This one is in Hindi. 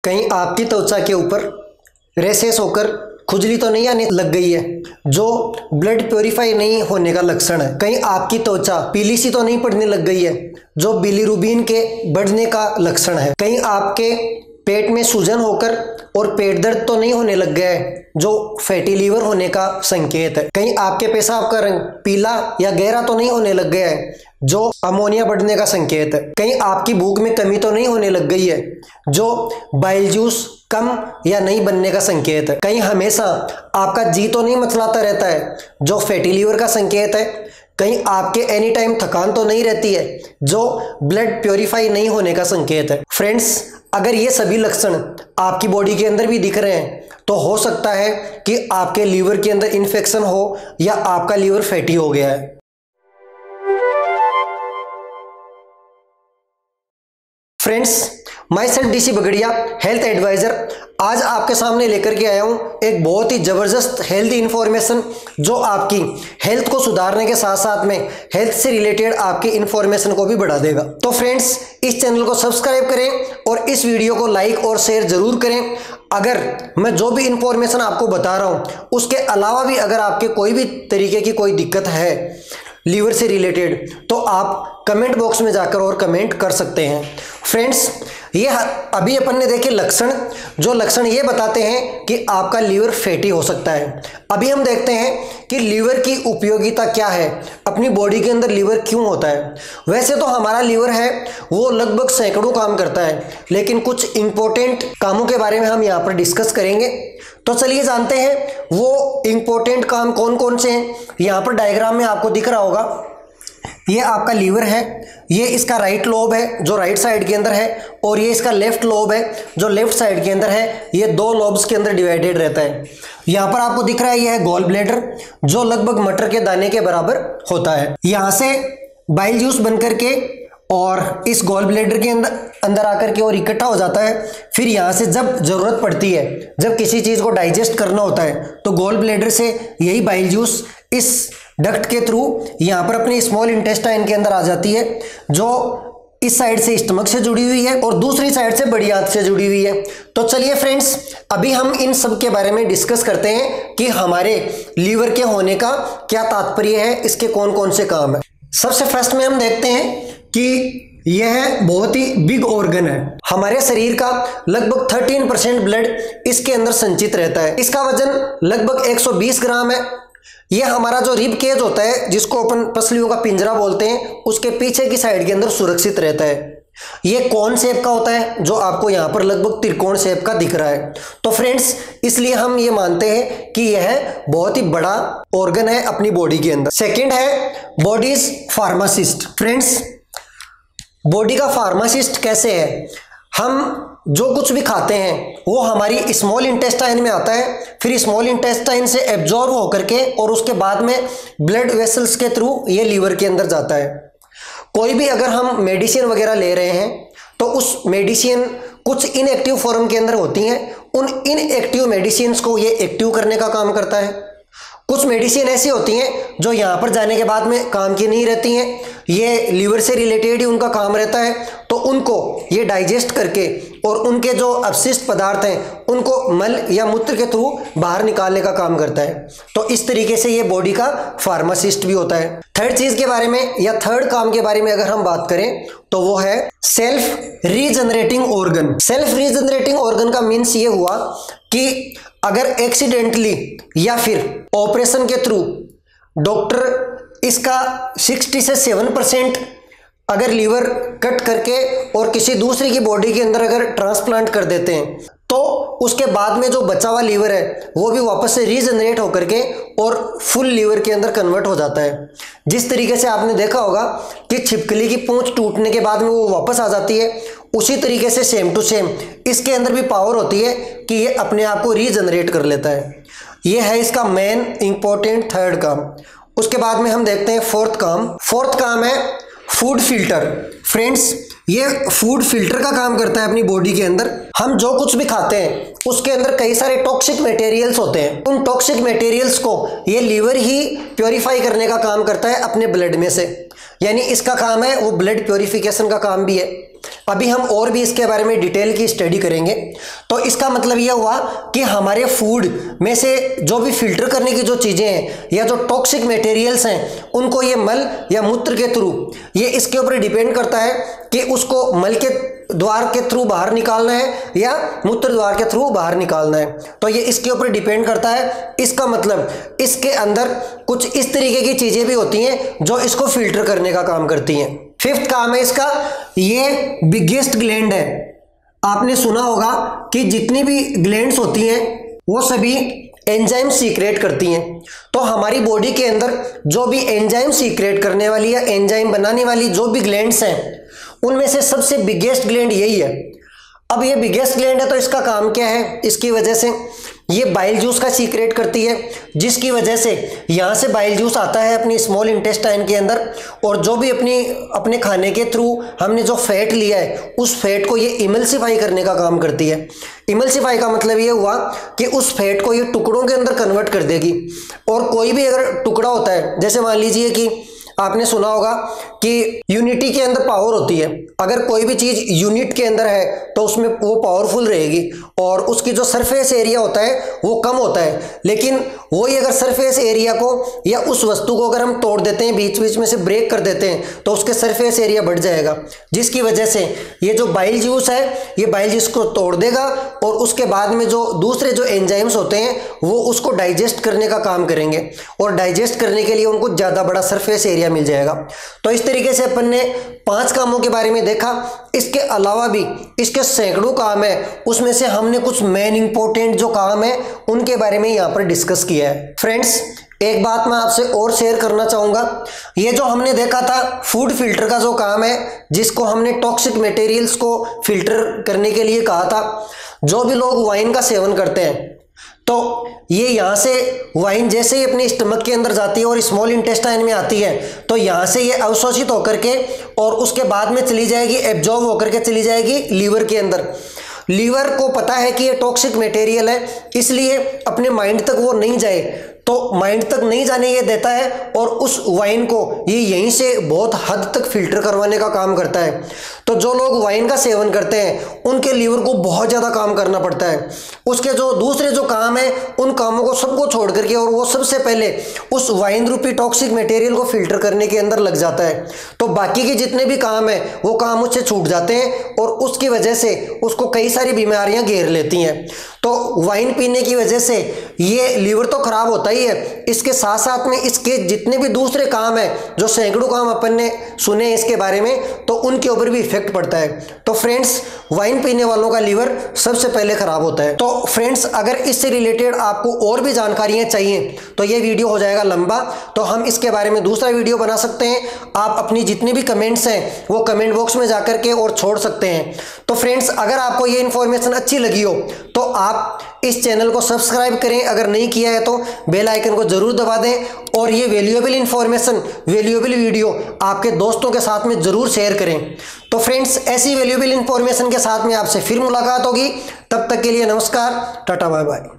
कहीं आपकी त्वचा के ऊपर रेशेस होकर खुजली तो नहीं आने लग गई है, जो ब्लड प्योरीफाई नहीं होने का लक्षण है। कहीं आपकी त्वचा पीली सी तो नहीं पड़ने लग गई है, जो बिलीरुबिन के बढ़ने का लक्षण है। कहीं आपके पेट में सूजन होकर और पेट दर्द तो नहीं होने लग गया है, जो फैटी लीवर होने का संकेत है। कहीं आपके पेशाब का रंग पीला या गहरा तो नहीं होने लग गया है, जो अमोनिया बढ़ने का संकेत है। कहीं आपकी भूख में कमी तो नहीं होने लग गई है, जो बाइल जूस कम या नहीं बनने का संकेत है। कहीं हमेशा आपका जी तो नहीं मचलाता रहता है, जो फैटी लीवर का संकेत है। कहीं आपके एनी टाइम थकान तो नहीं रहती है, जो ब्लड प्योरीफाई नहीं होने का संकेत है। फ्रेंड्स, अगर ये सभी लक्षण आपकी बॉडी के अंदर भी दिख रहे हैं तो हो सकता है कि आपके लीवर के अंदर इन्फेक्शन हो या आपका लीवर फैटी हो गया है। Friends, myself D C Bagaria, health adviser, आज आपके सामने लेकर के आया हूं एक बहुत ही जबरदस्त हेल्थ इंफॉर्मेशन, जो आपकी हेल्थ को सुधारने के साथ साथ में हेल्थ से रिलेटेड आपकी इंफॉर्मेशन को भी बढ़ा देगा। तो फ्रेंड्स, इस चैनल को सब्सक्राइब करें और इस वीडियो को लाइक और शेयर जरूर करें। अगर मैं जो भी इंफॉर्मेशन आपको बता रहा हूं उसके अलावा भी अगर आपके कोई भी तरीके की कोई दिक्कत है लीवर से रिलेटेड, तो आप कमेंट बॉक्स में जाकर और कमेंट कर सकते हैं। फ्रेंड्स, ये अभी अपन ने देखे लक्षण, जो लक्षण ये बताते हैं कि आपका लीवर फैटी हो सकता है। अभी हम देखते हैं कि लीवर की उपयोगिता क्या है, अपनी बॉडी के अंदर लीवर क्यों होता है। वैसे तो हमारा लीवर है वो लगभग सैकड़ों काम करता है, लेकिन कुछ इंपॉर्टेंट कामों के बारे में हम यहाँ पर डिस्कस करेंगे। तो चलिए जानते हैं वो इंपॉर्टेंट काम कौन कौन से हैं। यहाँ पर डायग्राम में आपको दिख रहा होगा, ये आपका लीवर है, ये इसका राइट लोब है जो राइट साइड के अंदर है, और ये इसका लेफ्ट लोब है जो लेफ्ट साइड के अंदर है। ये दो लोब्स के अंदर डिवाइडेड रहता है। यहाँ पर आपको दिख रहा है, ये है गॉल ब्लैडर, जो लगभग मटर के दाने के बराबर होता है। यहाँ से बाइल जूस बन करके और इस गॉल ब्लैडर के अंदर आकर के और इकट्ठा हो जाता है। फिर यहाँ से जब जरूरत पड़ती है, जब किसी चीज को डाइजेस्ट करना होता है, तो गॉल ब्लैडर से यही बाइल जूस इस डक्ट के थ्रू यहाँ पर अपने स्मॉल इंटेस्टाइन के अंदर आ जाती है, जो इस साइड से स्टमक से जुड़ी हुई है और दूसरी साइड से बड़ी आंत से जुड़ी हुई है। तो चलिए फ्रेंड्स, अभी हम इन सब के बारे में डिस्कस करते हैं कि हमारे लीवर के होने का क्या तात्पर्य है, इसके कौन कौन से काम है। सबसे फर्स्ट में हम देखते हैं कि यह बहुत ही बिग ऑर्गन है। हमारे शरीर का लगभग 13% ब्लड इसके अंदर संचित रहता है। इसका वजन लगभग 120 ग्राम है। यह हमारा जो रिब केज होता है, जिसको अपन पसलियों का पिंजरा बोलते हैं, उसके पीछे की साइड के अंदर सुरक्षित रहता है। यह कौन शेप का होता है, जो आपको यहाँ पर लगभग त्रिकोण शेप का दिख रहा है। तो फ्रेंड्स, इसलिए हम ये मानते हैं कि यह बहुत ही बड़ा ऑर्गन है अपनी बॉडी के अंदर। सेकेंड है बॉडीज फार्मासिस्ट। फ्रेंड्स, बॉडी का फार्मासिस्ट कैसे है? हम जो कुछ भी खाते हैं वो हमारी स्मॉल इंटेस्टाइन में आता है, फिर स्मॉल इंटेस्टाइन से एब्जॉर्ब होकर के और उसके बाद में ब्लड वेसल्स के थ्रू ये लीवर के अंदर जाता है। कोई भी अगर हम मेडिसिन वगैरह ले रहे हैं तो उस मेडिसिन कुछ इनएक्टिव फॉर्म के अंदर होती हैं, उन इनएक्टिव मेडिसिन को ये एक्टिव करने का काम करता है। कुछ मेडिसिन ऐसी होती हैं जो यहाँ पर जाने के बाद में काम की नहीं रहती हैं, ये लीवर से रिलेटेड ही उनका काम रहता है, तो उनको ये डाइजेस्ट करके और उनके जो अपशिष्ट पदार्थ हैं उनको मल या मूत्र के थ्रू बाहर निकालने का काम करता है। तो इस तरीके से ये बॉडी का फार्मासिस्ट भी होता है। थर्ड चीज के बारे में या थर्ड काम के बारे में अगर हम बात करें तो वो है self regenerating organ. Self regenerating organ का मीन्स ये हुआ कि अगर एक्सीडेंटली या फिर ऑपरेशन के थ्रू डॉक्टर इसका 60 से 7% अगर लीवर कट करके और किसी दूसरे की बॉडी के अंदर अगर ट्रांसप्लांट कर देते हैं, तो उसके बाद में जो बचा हुआ लीवर है वो भी वापस से रीजनरेट होकर के और फुल लीवर के अंदर कन्वर्ट हो जाता है। जिस तरीके से आपने देखा होगा कि छिपकली की पूंछ टूटने के बाद में वो वापस आ जाती है, उसी तरीके से सेम टू सेम इसके अंदर भी पावर होती है कि ये अपने आप को रीजनरेट कर लेता है। ये है इसका मेन इंपॉर्टेंट थर्ड काम। उसके बाद में हम देखते हैं फोर्थ काम। फोर्थ काम है फूड फिल्टर। फ्रेंड्स, ये फूड फिल्टर का काम करता है अपनी बॉडी के अंदर। हम जो कुछ भी खाते हैं उसके अंदर कई सारे टॉक्सिक मटेरियल्स होते हैं, उन टॉक्सिक मटेरियल्स को ये लीवर ही प्योरीफाई करने का काम करता है अपने ब्लड में से, यानी इसका काम है वो ब्लड प्योरीफिकेशन का काम भी है। अभी हम और भी इसके बारे में डिटेल की स्टडी करेंगे। तो इसका मतलब यह हुआ कि हमारे फूड में से जो भी फिल्टर करने की जो चीज़ें हैं या जो टॉक्सिक मटेरियल्स हैं उनको ये मल या मूत्र के थ्रू, ये इसके ऊपर डिपेंड करता है कि उसको मल के द्वार के थ्रू बाहर निकालना है या मूत्र द्वार के थ्रू बाहर निकालना है। तो ये इसके ऊपर डिपेंड करता है। इसका मतलब इसके अंदर कुछ इस तरीके की चीज़ें भी होती हैं जो इसको फिल्टर करने का काम करती हैं। फिफ्थ काम है इसका, ये बिगेस्ट ग्लैंड है। आपने सुना होगा कि जितनी भी ग्लैंड्स होती हैं वो सभी एंजाइम सीक्रेट करती हैं। तो हमारी बॉडी के अंदर जो भी एंजाइम सीक्रेट करने वाली या एंजाइम बनाने वाली जो भी ग्लैंड्स हैं उनमें से सबसे बिगेस्ट ग्लैंड यही है। अब ये बिगेस्ट ग्लैंड है तो इसका काम क्या है? इसकी वजह से ये बाइल जूस का सीक्रेट करती है, जिसकी वजह से यहाँ से बाइल जूस आता है अपनी स्मॉल इंटेस्टाइन के अंदर, और जो भी अपने खाने के थ्रू हमने जो फैट लिया है उस फैट को ये इमल्सिफाई करने का काम करती है। इमल्सिफाई का मतलब ये हुआ कि उस फैट को ये टुकड़ों के अंदर कन्वर्ट कर देगी। और कोई भी अगर टुकड़ा होता है, जैसे मान लीजिए कि आपने सुना होगा कि यूनिटी के अंदर पावर होती है। अगर कोई भी चीज़ यूनिट के अंदर है तो उसमें वो पावरफुल रहेगी और उसकी जो सरफेस एरिया होता है वो कम होता है। लेकिन वही अगर सरफेस एरिया को या उस वस्तु को अगर हम तोड़ देते हैं, बीच बीच में से ब्रेक कर देते हैं, तो उसके सरफेस एरिया बढ़ जाएगा, जिसकी वजह से ये जो बाइल जूस है ये बाइल जूस को तोड़ देगा और उसके बाद में जो दूसरे जो एंजाइम्स होते हैं वो उसको डाइजेस्ट करने का काम करेंगे और डाइजेस्ट करने के लिए उनको ज़्यादा बड़ा सरफेस एरिया मिल जाएगा। तो इस तरीके से अपन ने 5 कामों के बारे में देखा। इसके अलावा भी इसके सैकड़ों काम है, उसमें से हमने कुछ मेन इंपॉर्टेंट जो काम है उनके बारे में यहाँ पर डिस्कस किया है। फ्रेंड्स, एक बात मैं आपसे और शेयर करना चाहूँगा। ये जो हमने देखा था फूड फिल्टर का जो काम है, जिसको हमने टॉक्सिक मटेरियल्स को फिल्टर करने के लिए कहा था, जो भी लोग वाइन का सेवन करते हैं तो ये यहाँ से वाइन जैसे ही अपने स्टमक के अंदर जाती है और स्मॉल इंटेस्टाइन में आती है तो यहाँ से ये अवशोषित होकर के और उसके बाद में चली जाएगी, एब्जॉर्ब होकर के चली जाएगी लीवर के अंदर। लीवर को पता है कि ये टॉक्सिक मटेरियल है, इसलिए अपने माइंड तक वो नहीं जाए, तो माइंड तक नहीं जाने ये देता है और उस वाइन को ये यहीं से बहुत हद तक फिल्टर करवाने का काम करता है। तो जो लोग वाइन का सेवन करते हैं उनके लीवर को बहुत ज़्यादा काम करना पड़ता है। उसके जो दूसरे जो काम है उन कामों को सबको छोड़ करके और वो सबसे पहले उस वाइन रूपी टॉक्सिक मटेरियल को फिल्टर करने के अंदर लग जाता है। तो बाकी के जितने भी काम है वो काम उससे छूट जाते हैं और उसकी वजह से उसको कई सारी बीमारियां घेर लेती हैं। तो वाइन पीने की वजह से ये लीवर तो खराब होता ही है, इसके साथ साथ में इसके जितने भी दूसरे काम हैं, जो सैकड़ों काम अपन ने सुने इसके बारे में, तो उनके ऊपर भी इफेक्ट पड़ता है। तो फ्रेंड्स, वाइन पीने वालों का लीवर सबसे पहले खराब होता है। तो फ्रेंड्स, अगर इससे रिलेटेड आपको और भी जानकारियां चाहिए तो ये वीडियो हो जाएगा लंबा, तो हम इसके बारे में दूसरा वीडियो बना सकते हैं। आप अपनी जितनी भी कमेंट्स हैं वो कमेंट बॉक्स में जाकर के और छोड़ सकते हैं। तो फ्रेंड्स, अगर आपको ये इन्फॉर्मेशन अच्छी लगी हो तो आप इस चैनल को सब्सक्राइब करें, अगर नहीं किया है तो बेल आइकन को जरूर दबा दें और ये वैल्यूएबल इन्फॉर्मेशन, वैल्यूएबल वीडियो आपके दोस्तों के साथ में जरूर शेयर करें। तो फ्रेंड्स, ऐसी वैल्यूएबल इन्फॉर्मेशन के साथ में आपसे फिर मुलाकात होगी। तब तक के लिए नमस्कार, टाटा बाय बाय।